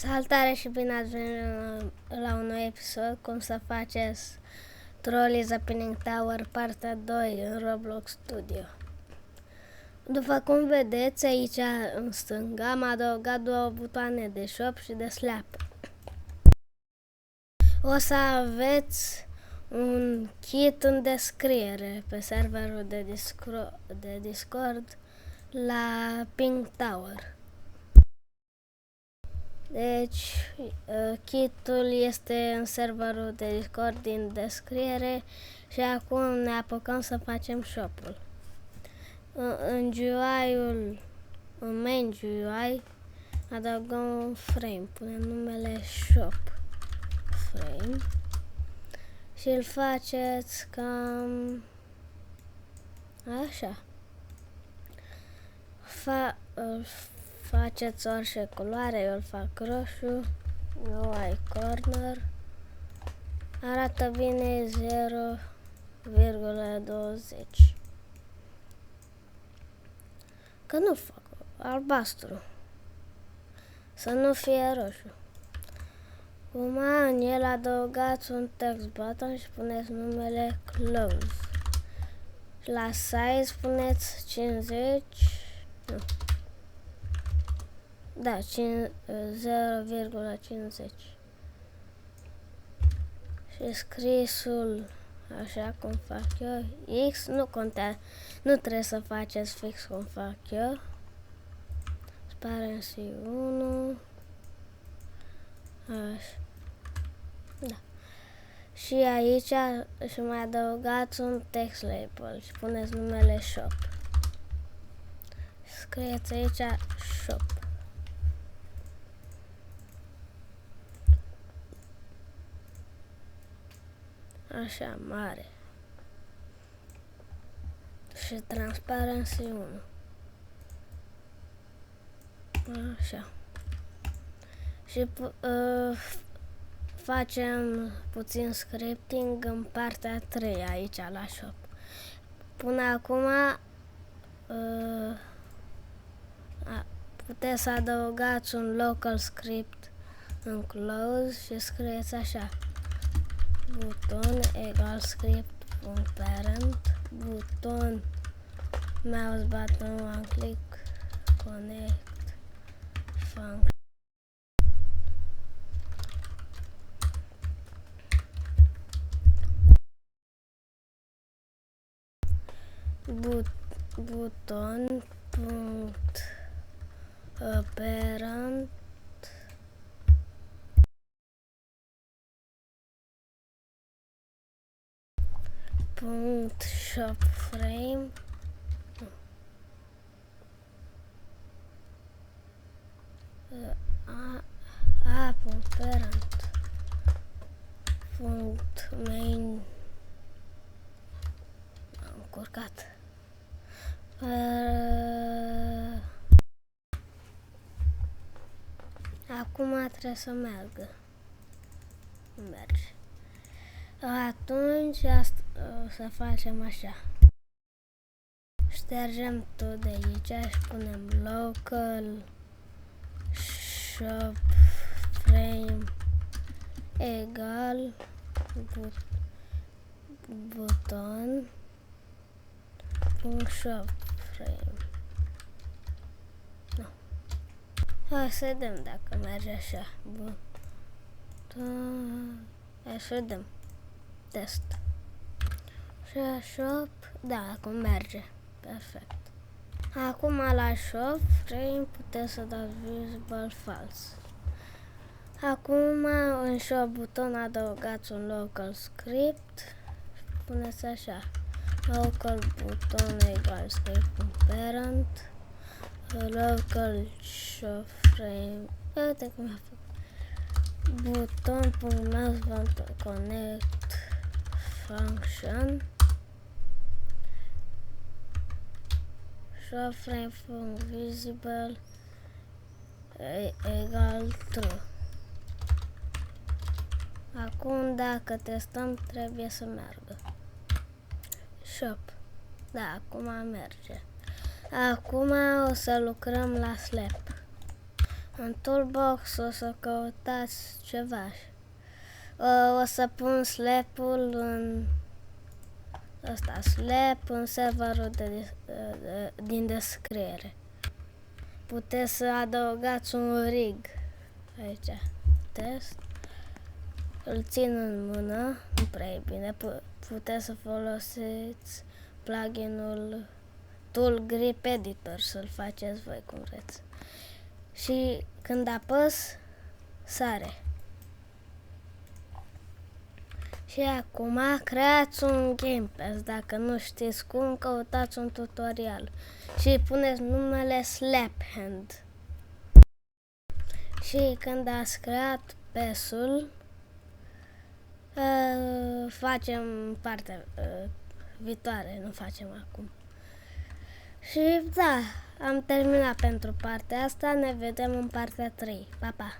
Salutare și bine ați venit la un nou episod, cum să faceți Trolleys Opening Tower partea 2 în Roblox Studio. După cum vedeți aici în stânga am adăugat două butoane de shop și de slap. O să aveți un kit în descriere pe serverul de Discord la Pink Tower. Deci, kitul este în serverul de Discord din descriere și acum ne apucăm să facem shop-ul. În GUI-ul, în main GUI, adăugăm un frame, punem numele shop frame și îl faceți cam așa. Faceți orice culoare, eu îl fac roșu, UI corner, arată bine 0,20. Că nu fac albastru, să nu fie roșu. Acum în el adăugați un text button și puneți numele close. Și la size puneți 50, nu. Da, 0,50. Și scrisul, așa cum fac eu, X nu contează, nu trebuie să faceți fix cum fac eu. Transparency 1. Așa. Da. Și aici și mai adăugați un text label și puneți numele shop. Scrieți aici shop. Așa, mare. Și transparency 1. Așa. Și facem puțin scripting în partea 3 aici la shop. Până acum puteți să adăugați un local script în close și scrieți așa: buton egal script.parent, buton mouse button one click connect function. Buton punct parent punct shop frame punct parent punct main. Am încurcat. Acum trebuie să meargă. Merge. Atunci să facem așa. Ștergem tot de aici și punem local shop frame egal buton punct shop frame. No. Hai să vedem dacă merge așa. Buton. Hai să vedem. Test. Shop. Da, acum merge. Perfect. Acum la shop frame puteți să dați visible false. Acum în shop buton adăugați un local script. Puneți așa: local buton egal script.parent local shop frame. Uite cum a făcut. Buton.mouse button connect function shop frame.visible egal true. Acum dacă testăm trebuie să meargă. Shop. Da, acum merge. Acum o să lucrăm la slap. În toolbox o să căutați ceva. O să pun slap-ul în slap în serverul din descriere. Puteți să adăugați un rig aici. Test. Îl țin în mână, nu prea e bine. Puteți să folosiți pluginul Tool Grip Editor, să-l faceți voi cum vreți. Și când apăs, sare. Și acum creați un Game Pass. Dacă nu știți cum, căutați un tutorial și puneți numele Slap Hand. Și când ați creat pass-ul, facem partea viitoare, nu facem acum. Și da, am terminat pentru partea asta, ne vedem în partea 3. Pa, pa!